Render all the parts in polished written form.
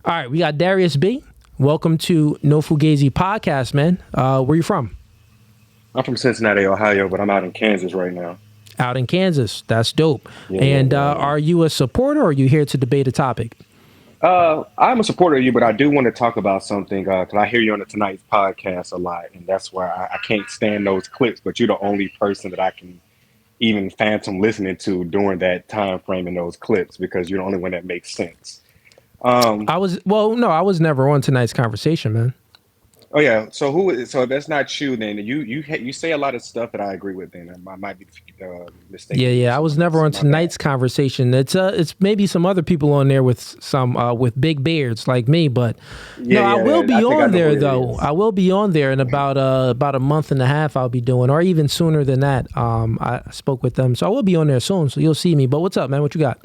All right, we got Darius B. Welcome to No Fugazi podcast, man. Where you from? I'm from Cincinnati, Ohio, but I'm out in Kansas right now. Out in Kansas. That's dope. Yeah, yeah, And yeah, yeah. are you a supporter or are you here to debate a topic? I'm a supporter of you, but I do want to talk about something because I hear you on the Tonight's podcast a lot, and that's why I can't stand those clips. But you're the only person that I can even phantom listening to during that time frame in those clips because you're the only one that makes sense. Um, No, I was never on tonight's conversation, man. oh yeah, so if that's not you, then you say a lot of stuff that I agree with. Then I might be Yeah, mistaking you for yeah, I was someone never else. on My bad. tonight's conversation. It's maybe some other people on there with some with big beards like me, but Yeah, no, I yeah, will yeah. I be think I on know who there it though. is. I will be on there in about a month and a half. I'll be doing, or even sooner than that. I spoke with them, so I will be on there soon. So you'll see me. But what's up, man? What you got?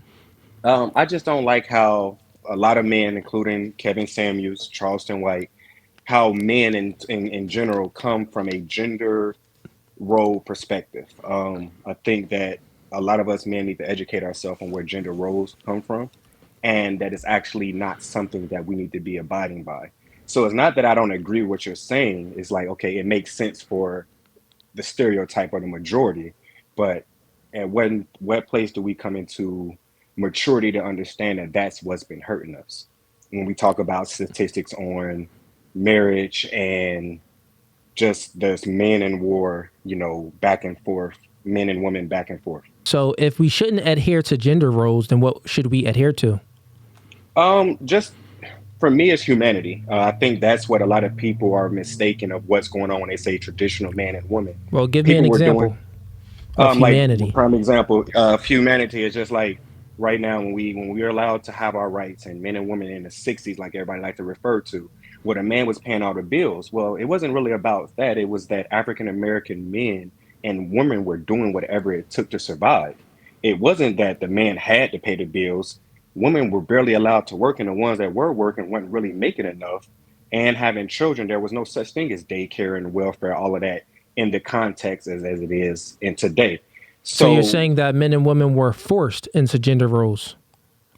I just don't like how a lot of men, including Kevin Samuels, Charleston White, how men in general come from a gender role perspective. I think that a lot of us men need to educate ourselves on where gender roles come from, and that it's actually not something that we need to be abiding by. So it's not that I don't agree with what you're saying. It's like, okay, it makes sense for the stereotype or the majority, but at what place do we come into maturity to understand that that's what's been hurting us when we talk about statistics on marriage and just this men in war, back and forth, men and women back and forth. So if we shouldn't adhere to gender roles, then what should we adhere to? Just for me, it's humanity. I think that's what a lot of people are mistaken of what's going on when they say traditional man and woman. Well, give me an People were doing example of like humanity. prime example of humanity is just like right now when we are allowed to have our rights and men and women in the 60s, like everybody like to refer to, where a man was paying all the bills. Well, it wasn't really about that. It was that African American men and women were doing whatever it took to survive. It wasn't that the man had to pay the bills. Women were barely allowed to work, and the ones that were working weren't really making enough. And having children, there was no such thing as daycare and welfare, all of that in the context as it is in today. So you're So saying that men and women were forced into gender roles.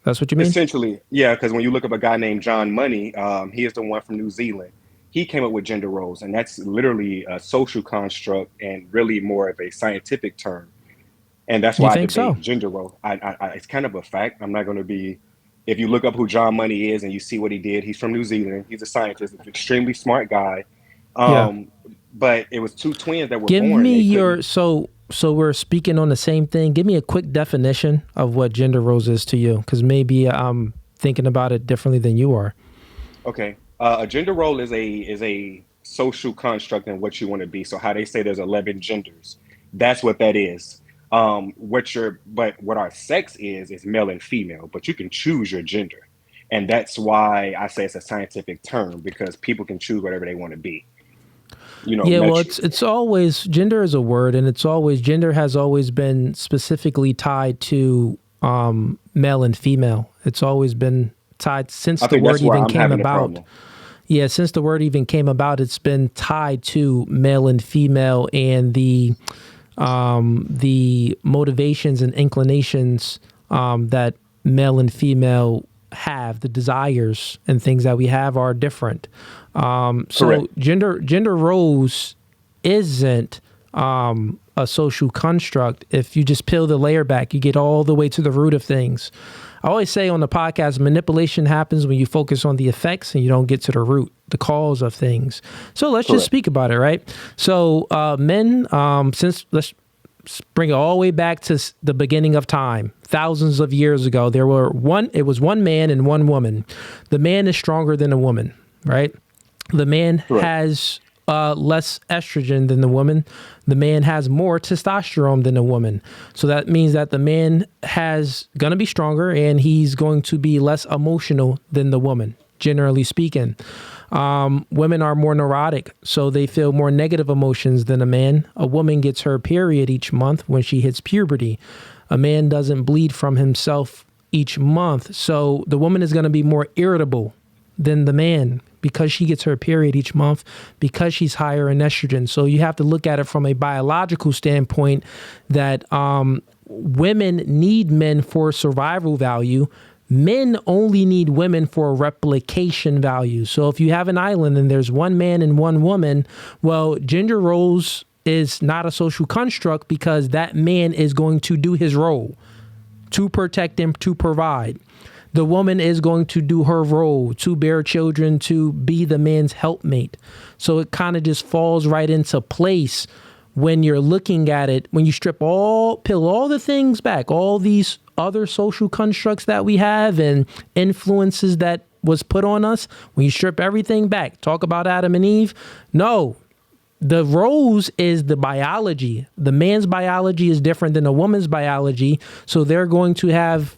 That's what you mean? essentially, yeah, because when you look up a guy named John Money, he is the one from New Zealand. He came up with gender roles, and that's literally a social construct and really more of a scientific term. And that's You why I think so? debate gender role. It's kind of a fact. I'm not going to be. If you look up who John Money is and you see what he did, he's from New Zealand. He's a scientist, an extremely smart guy. Yeah. Um, but it was two twins that were Give born. me They your couldn't. so we're speaking on the same thing. Give me a quick definition of what gender roles is to you, because maybe I'm thinking about it differently than you are. Okay. A gender role is a social construct and what you want to be. So how they say there's 11 genders, that's what that is. What our sex is male and female, but you can choose your gender, and that's why I say it's a scientific term because people can choose whatever they want to be. Yeah, well, Metro. it's always gender is a word, and it's always gender has always been specifically tied to male and female. It's always been tied since I the think word that's where even I'm came having the about. problem. Yeah, since the word even came about, it's been tied to male and female and the motivations and inclinations that male and female have, the desires and things that we have are different. So Correct. gender roles isn't a social construct. If you just peel the layer back, you get all the way to the root of things. I always say on the podcast, manipulation happens when you focus on the effects and you don't get to the root, the cause of things. So let's just Correct. speak about it, right? So men, since let's bring it all the way back to the beginning of time, thousands of years ago, it was one man and one woman. The man is stronger than the woman, right? The man Correct. has less estrogen than the woman. The man has more testosterone than the woman. So that means that the man has going to be stronger and he's going to be less emotional than the woman, generally speaking. Women are more neurotic, so they feel more negative emotions than a man. A woman gets her period each month when she hits puberty. A man doesn't bleed from himself each month, so the woman is going to be more irritable than the man because she gets her period each month, because she's higher in estrogen. So you have to look at it from a biological standpoint that women need men for survival value. Men only need women for replication value. So if you have an island and there's one man and one woman, well, gender roles is not a social construct because that man is going to do his role to protect and to provide. The woman is going to do her role to bear children, to be the man's helpmate. So it kind of just falls right into place when you're looking at it, when you peel all the things back, all these other social constructs that we have and influences that was put on us, when you strip everything back, talk about Adam and Eve. No, the roles is the biology. The man's biology is different than a woman's biology. So they're going to have,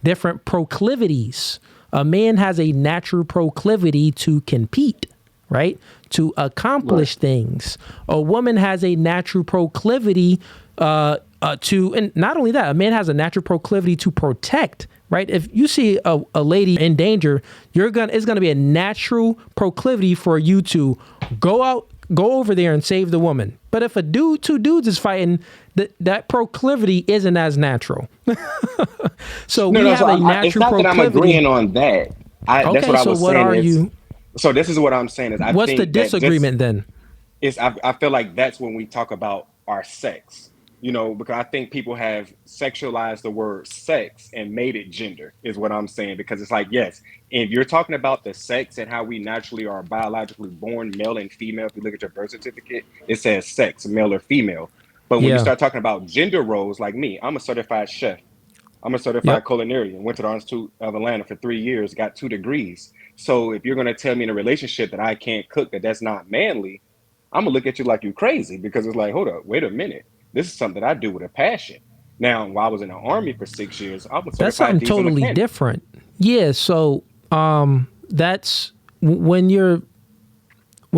different proclivities. A man has a natural proclivity to compete, right? To accomplish things. A woman has a natural proclivity and not only that, a man has a natural proclivity to protect, right? If you see a lady in danger, it's gonna be a natural proclivity for you to go over there and save the woman. But if two dudes is fighting, that proclivity isn't as natural. So we have a natural it's not proclivity. that I'm agreeing on that. That's what I was what saying. are you? So this is what I'm saying is What's the disagreement then? I feel like that's when we talk about our sex. Because I think people have sexualized the word sex and made it gender, is what I'm saying. Because it's like, yes, if you're talking about the sex and how we naturally are biologically born male and female, if you look at your birth certificate, it says sex, male or female. But when you start talking about gender roles, like me, I'm a certified chef. I'm a certified culinarian. Went to the Institute of Atlanta for 3 years, got 2 degrees. So if you're going to tell me in a relationship that I can't cook, that's not manly, I'm going to look at you like you're crazy, because it's like, hold up, wait a minute. This is something I do with a passion. Now, while I was in the Army for 6 years, I was that's something totally different. Yeah. So that's when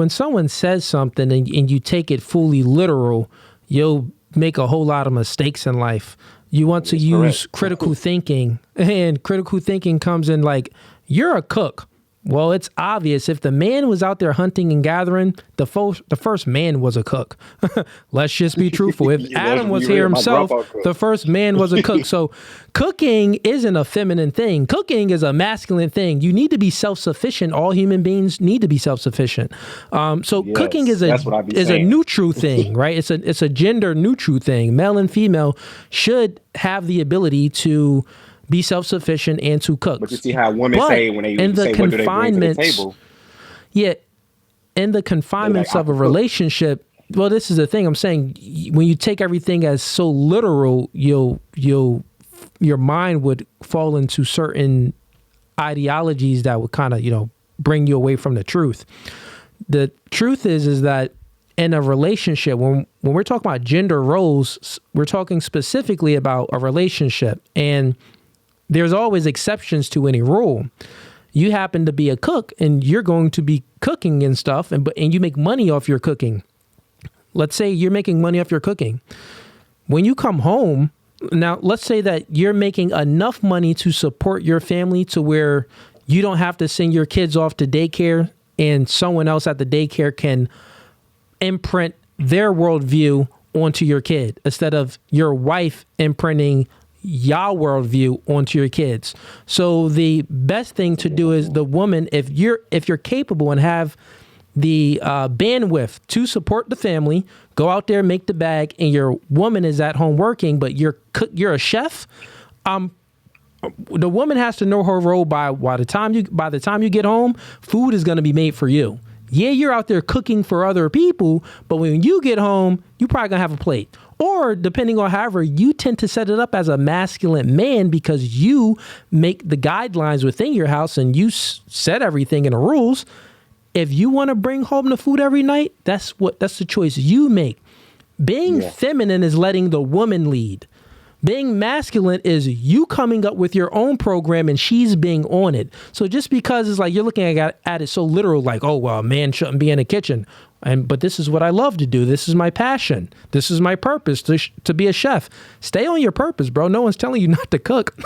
someone says something and you take it fully literal, you'll make a whole lot of mistakes in life. You want to use critical thinking, and critical thinking comes in like, you're a cook. Well, it's obvious. If the man was out there hunting and gathering, the first man was a cook. Let's just be truthful. If Adam was here himself, the first man was a cook. So cooking isn't a feminine thing. Cooking is a masculine thing. You need to be self-sufficient. All human beings need to be self-sufficient. Cooking is a neutral thing, right? It's a gender neutral thing. Male and female should have the ability to be self-sufficient and to cook. But you see how women say when they say what do they bring to the table? Yeah, in the confinements of a relationship, well, this is the thing I'm saying. When you take everything as so literal, your mind would fall into certain ideologies that would kind of, bring you away from the truth. The truth is that in a relationship, when we're talking about gender roles, we're talking specifically about a relationship, and there's always exceptions to any rule. You happen to be a cook and you're going to be cooking and stuff, and you make money off your cooking. Let's say you're making money off your cooking. When you come home, now let's say that you're making enough money to support your family to where you don't have to send your kids off to daycare, and someone else at the daycare can imprint their worldview onto your kid instead of your wife imprinting y'all worldview onto your kids. So the best thing to do is the woman, if you're capable and have the bandwidth to support the family, go out there, make the bag, and your woman is at home working, but you're a chef. The woman has to know her role by the time you get home, food is going to be made for you. Yeah, you're out there cooking for other people, but when you get home, you probably gonna have a plate. Or depending on however, you tend to set it up as a masculine man because you make the guidelines within your house and you set everything in the rules. If you want to bring home the food every night, that's the choice you make. Being feminine is letting the woman lead. Being masculine is you coming up with your own program and she's being on it. So just because it's like you're looking at it so literal, like, oh, well, a man shouldn't be in the kitchen. But this is what I love to do. This is my passion. This is my purpose to be a chef. Stay on your purpose, bro. No one's telling you not to cook.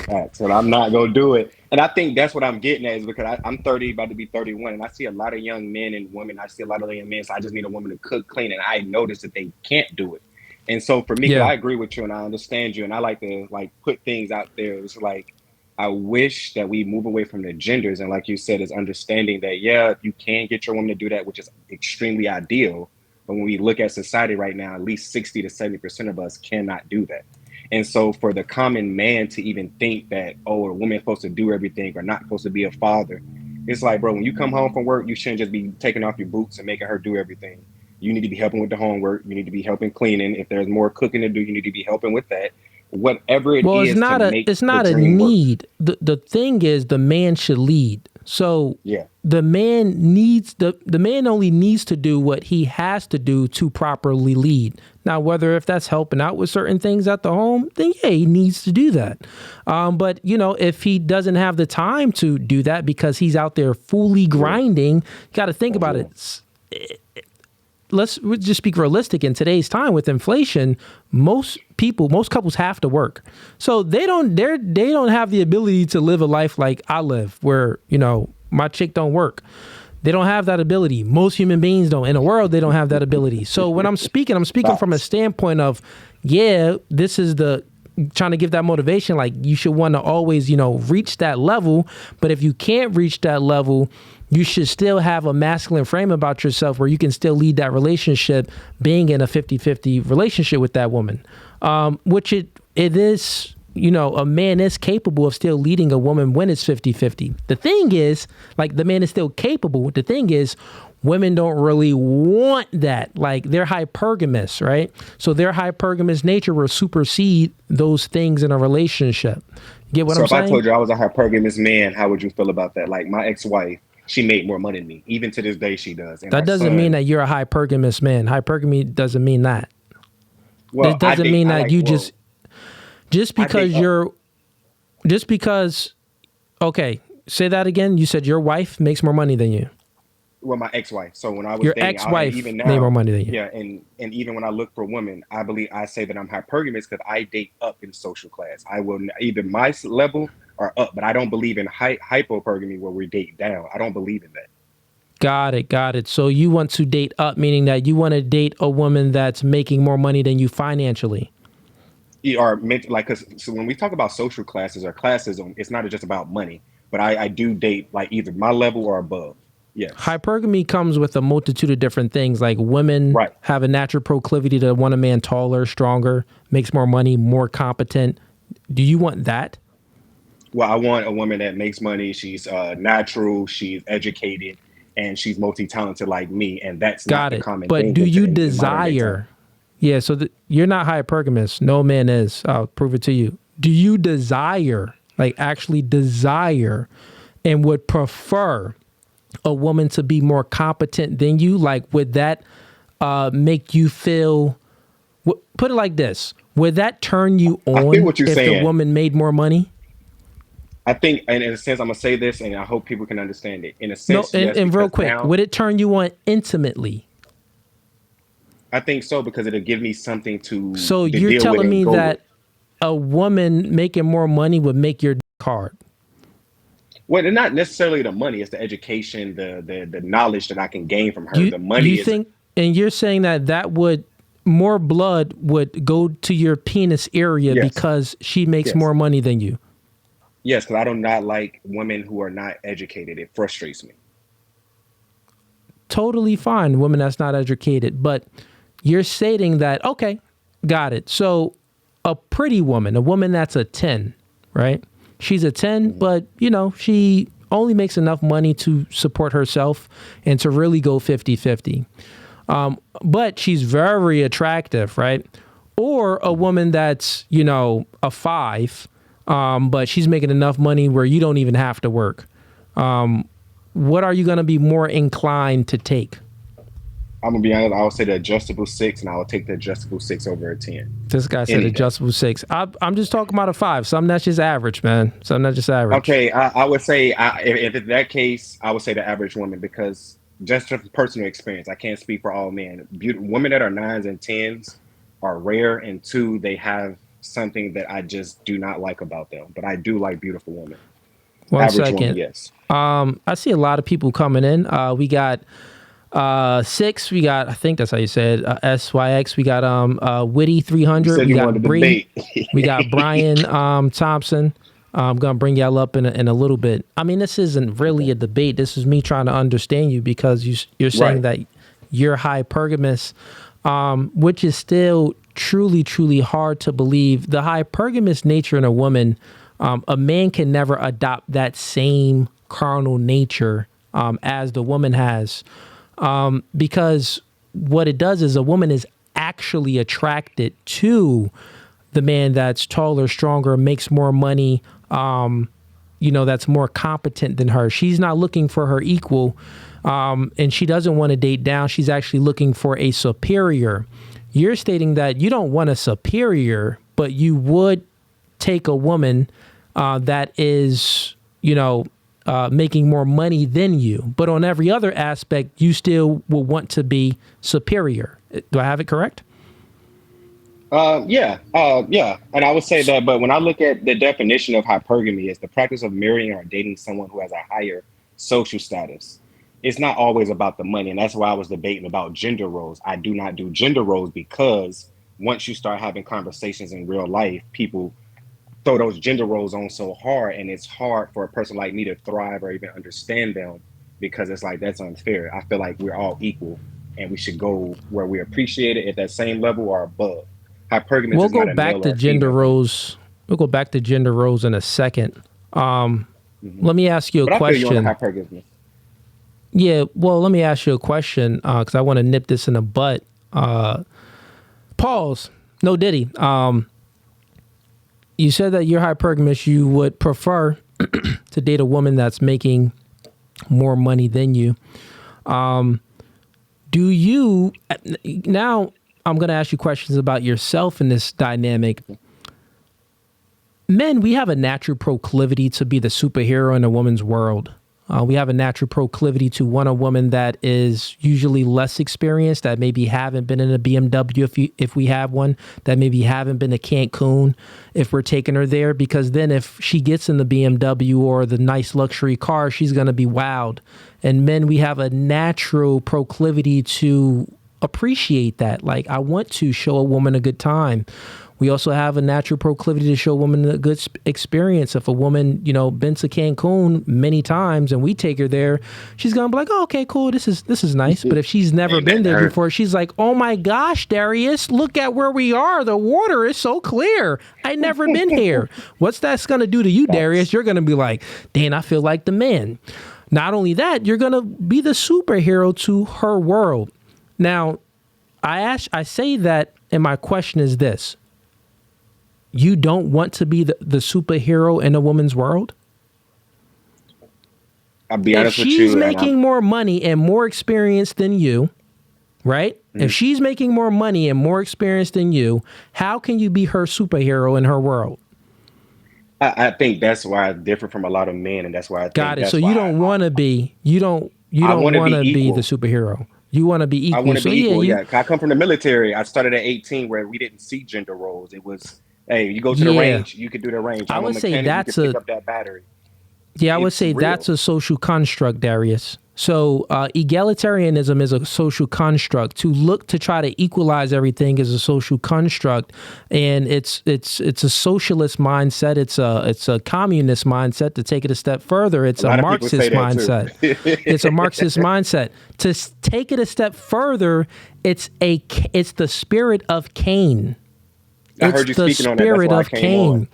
That's what I'm not going to do it. And I think that's what I'm getting at is because I'm 30, about to be 31. And I see a lot of young men and women. I see a lot of young men. So I just need a woman to cook, clean. And I notice that they can't do it. And so for me, I agree with you and I understand you. And I like to put things out there. It's like, I wish that we move away from the genders and, like you said, is understanding that, yeah, you can get your woman to do that, which is extremely ideal. But when we look at society right now, at least 60 to 70% of us cannot do that. And so for the common man to even think that, oh, a woman's supposed to do everything or not supposed to be a father, it's like, bro, when you come home from work, you shouldn't just be taking off your boots and making her do everything. You need to be helping with the homework. You need to be helping cleaning. If there's more cooking to do, you need to be helping with that. Whatever it Well, is to make it's the not a dream work. need. The thing is the man should lead. So Yeah. the man only needs to do what he has to do to properly lead. Now, whether if that's helping out with certain things at the home, then yeah, he needs to do that. But if he doesn't have the time to do that because he's out there fully grinding, you got to think about it. Let's just speak realistic. In today's time with inflation, most couples have to work, so they don't have the ability to live a life like I live, where my chick don't work. They don't have that ability. Most human beings don't. In the world, they don't have that ability. So when I'm speaking from a standpoint of, yeah, this is trying to give that motivation. Like, you should want to always, reach that level. But if you can't reach that level, you should still have a masculine frame about yourself where you can still lead that relationship, being in a 50-50 relationship with that woman, which it is. A man is capable of still leading a woman when it's 50-50. The thing is, like, the man is still capable. The thing is, women don't really want that. Like, they're hypergamous, right? So their hypergamous nature will supersede those things in a relationship. Get what I'm saying? So if I told you I was a hypergamous man, how would you feel about that? Like, my ex-wife, she made more money than me. Even to this day, she does. And that doesn't mean that you're a hypergamous man. Hypergamy doesn't mean that. Well, it doesn't mean that okay, say that again. You said your wife makes more money than you. Well, my ex-wife. So when I was your dating, ex-wife even now, made more money than you. Yeah, and even when I look for women, I say that I'm hypergamous because I date up in social class. I will either my level or up, but I don't believe in hypergamy where we date down. I don't believe in that. Got it. So you want to date up, meaning that you want to date a woman that's making more money than you financially. Or meant like, cause so when we talk about social classes or classism, it's not just about money, but I do date like either my level or above. Yes. Hypergamy comes with a multitude of different things. Like, women have a natural proclivity to want a man taller, stronger, makes more money, more competent. Do you want that? Well, I want a woman that makes money. She's natural, she's educated, and she's multi-talented like me. And that's not the common thing. But do you desire? Yeah, so you're not hypergamous. No man is. I'll prove it to you. Do you desire, like actually desire, and would prefer a woman to be more competent than you? Like, would that make you feel, put it like this, would that turn you on if the woman made more money? I think, and in a sense, I'm going to say this, and I hope people can understand it. In a sense, yes, and real quick, would it turn you on intimately? I think so, because it'll give me something to So you're telling me that a woman making more money would make your dick hard? Well, not necessarily the money. It's the education, the knowledge that I can gain from her. The money you think, and you're saying that would, more blood would go to your penis area because she makes more money than you? Yes, because I do not like women who are not educated. It frustrates me. Totally fine, women that's not educated, but you're stating that, okay, got it. So a pretty woman, a woman that's a 10, right? She's a 10, but she only makes enough money to support herself and to really go 50-50. But she's very attractive, right? Or a woman that's, a 5, but she's making enough money where you don't even have to work. What are you going to be more inclined to take? I'm going to be honest. I would say the adjustable 6, and I would take the adjustable 6 over a 10. This guy said adjustable 6. I'm just talking about a 5. Something that's just average, man. Something that's just average. Okay, I would say, if in that case, I would say the average woman, because just from personal experience, I can't speak for all men. Women that are 9s and 10s are rare, and 2, they have something that I just do not like about them. But I do like beautiful women. One second. Woman, yes. I see a lot of people coming in. We got 6. We got, I think that's how you said, SYX. We got Witty 300. We got Bree. We got Brian Thompson. I'm gonna bring y'all up in a little bit. I mean, this isn't really Okay. a debate. This is me trying to understand you because you're saying Right. that you're hypergamous, which is still truly hard to believe. The hypergamous nature in a woman, a man can never adopt that same carnal nature as the woman has, because what it does is a woman is actually attracted to the man that's taller, stronger, makes more money, that's more competent than her. She's not looking for her equal, and she doesn't want to date down. She's actually looking for a superior. You're stating that you don't want a superior, but you would take a woman that is, making more money than you. But on every other aspect, you still will want to be superior. Do I have it correct? Yeah. And I would say that, but when I look at the definition of hypergamy, it's the practice of marrying or dating someone who has a higher social status. It's not always about the money. And that's why I was debating about gender roles. I do not do gender roles because once you start having conversations in real life, people throw those gender roles on so hard. And it's hard for a person like me to thrive or even understand them because it's like, that's unfair. I feel like we're all equal and we should go where we appreciate it at that same level or above. Hypergamous We'll is go not a back male to or a gender female thing. roles. We'll go back to gender roles in a second. Hmm. Let me ask you a But I feel you on the question. hypergamous. Yeah, well, let me ask you a question because I want to nip this in the butt. Pause. No diddy. You said that you're hypergamous. You would prefer to date a woman that's making more money than you. Do you now? I'm going to ask you questions about yourself in this dynamic. Men, we have a natural proclivity to be the superhero in a woman's world. We have a natural proclivity to want a woman that is usually less experienced, that maybe haven't been in a BMW if we have one, that maybe haven't been to Cancun if we're taking her there, because then if she gets in the BMW or the nice luxury car, she's going to be wowed. And men, we have a natural proclivity to appreciate that. Like, I want to show a woman a good time. We also have a natural proclivity to show a woman a good experience. If a woman, been to Cancun many times and we take her there, she's gonna be like, "Oh, okay, cool. This is nice." But if she's never been Amen to there her. before, she's like, "Oh my gosh, Darius, look at where we are. The water is so clear. I never been here. What's that's gonna do to you, Darius?" Facts. You're gonna be like, "Dan, I feel like the man." Not only that, you're gonna be the superhero to her world. Now, I say that, and my question is this: you don't want to be the superhero in a woman's world? I'll be If honest with she's you, and I'm making more money and more experience than you, right? If mm, she's making more money and more experience than you, how can you be her superhero in her world? I think that's why I differ from a lot of men, and that's why I think Got it. So that's you why don't want to be you I don't want to want be to be the equal. superhero. You want to be I equal. want to So be yeah, equal. you Yeah, 'cause I come from the military. I started at 18, where we didn't see gender roles. It was, hey, you go to the yeah. range, you can do the range. I I'm a would say mechanic, you can that's pick a up that battery. Yeah, I would It's say that's real. a social construct, Darius. So egalitarianism is a social construct. To look to try to equalize everything is a social construct, and it's a socialist mindset. It's a communist mindset. To take it a step further, A it's a lot of people say Marxist that too. mindset. It's a Marxist mindset. To take it a step further, it's the spirit of Cain. I It's heard you the speaking on that. That's spirit why I of came on. Cain.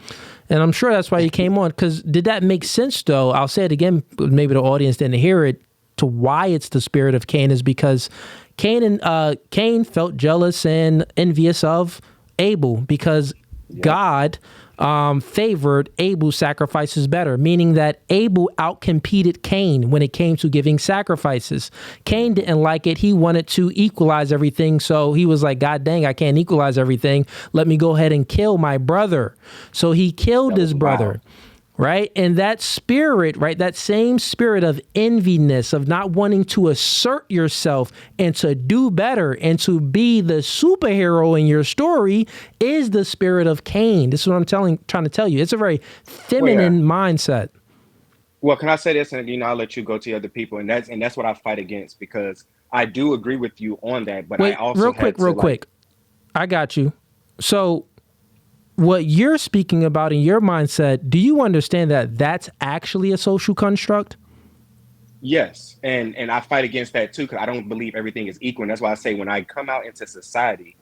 And I'm sure that's why you came on. Because did that make sense, though? I'll say it again. Maybe the audience didn't hear it. To why it's the spirit of Cain is because Cain felt jealous and envious of Abel because Yep. God favored Abel's sacrifices better, meaning that Abel outcompeted Cain when it came to giving sacrifices. Cain didn't like it. He wanted to equalize everything. So he was like, God dang, I can't equalize everything. Let me go ahead and kill my brother. So he killed That his was wild. brother. Right. And that spirit, right, that same spirit of enviness, of not wanting to assert yourself and to do better and to be the superhero in your story is the spirit of Cain. This is what trying to tell you. It's a very Well, yeah. feminine mindset. Well, can I say this, and I'll let you go to other people, and that's what I fight against because I do agree with you on that, but I Wait, also had to real like, quick. I got you. So what you're speaking about in your mindset, do you understand that that's actually a social construct? Yes, and I fight against that too because I don't believe everything is equal. And that's why I say when I come out into society,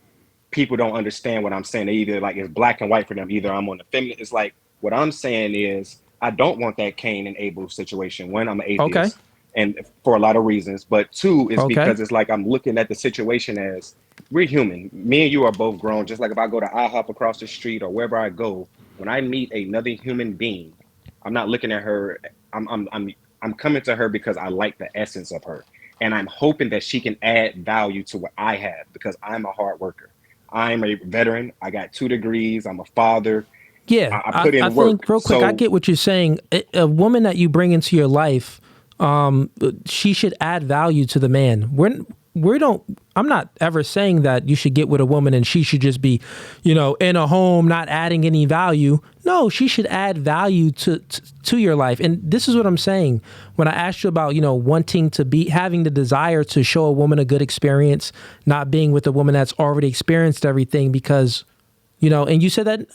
people don't understand what I'm saying. They either like it's black and white for them. Either I'm on the feminine. It's like what I'm saying is I don't want that Cain and Abel situation. One, I'm an Okay. atheist, and for a lot of reasons. But two, is Okay. because it's like I'm looking at the situation as we're human. Me and you are both grown. Just like if I go to IHOP across the street or wherever I go, when I meet another human being, I'm not looking at her. I'm coming to her because I like the essence of her, and I'm hoping that she can add value to what I have because I'm a hard worker. I'm a veteran. I got 2 degrees. I'm a father. Yeah, I I, put I in think work. real quick, I So get what you're saying. A woman that you bring into your life, she should add value to the man. We don't. I'm not ever saying that you should get with a woman and she should just be, in a home not adding any value. No, she should add value to your life. And this is what I'm saying when I asked you about wanting to be having the desire to show a woman a good experience, not being with a woman that's already experienced everything because. And you said that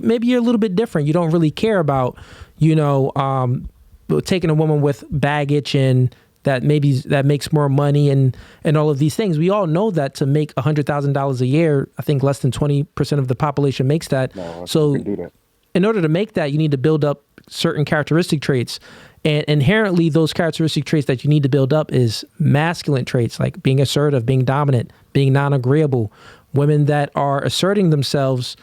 maybe you're a little bit different. You don't really care about, taking a woman with baggage and that makes more money and all of these things. We all know that to make $100,000 a year, I think less than 20% of the population makes that. no, you So can do that. in order to make that, you need to build up certain characteristic traits. And inherently, those characteristic traits that you need to build up is masculine traits like being assertive, being dominant, being non-agreeable. Women that are asserting themselves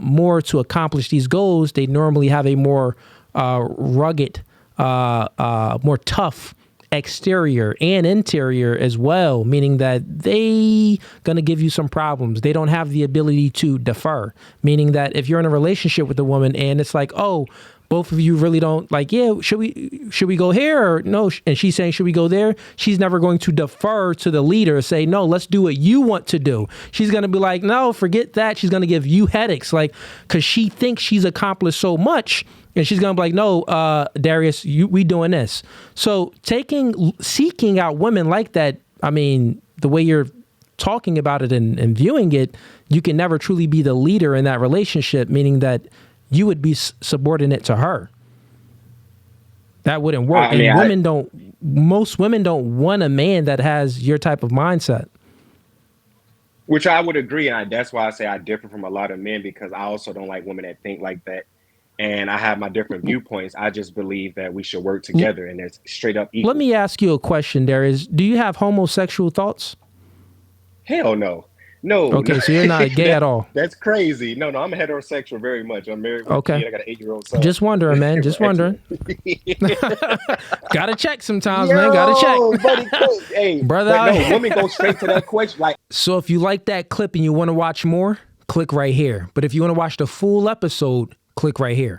more to accomplish these goals, they normally have a more rugged, more tough exterior and interior as well, meaning that they gonna give you some problems. They don't have the ability to defer, meaning that if you're in a relationship with a woman and it's like, oh, both of you really don't like, yeah, should we go here or no? And she's saying, should we go there? She's never going to defer to the leader, say, no, let's do what you want to do. She's going to be like, no, forget that. She's going to give you headaches, like, because she thinks she's accomplished so much. And she's going to be like, no, Darius, we doing this. So seeking out women like that, I mean, the way you're talking about it and viewing it, you can never truly be the leader in that relationship, meaning that you would be subordinate to her. That wouldn't work. Most women don't want a man that has your type of mindset. Which I would agree. And that's why I say I differ from a lot of men because I also don't like women that think like that. And I have my different viewpoints. I just believe that we should work together and it's straight up equal. Let me ask you a question, Darius. Do you have homosexual thoughts? Hell no. No. Okay, no. so you're not gay at all. That's crazy. No, I'm heterosexual very much. I'm married with a kid. I got an 8-year-old son. Just wondering, man. Just wondering. Gotta check sometimes, man. Gotta check. Buddy, hey, brother. No, women go straight to that question. Like, so if you like that clip and you want to watch more, click right here. But if you want to watch the full episode, click right here.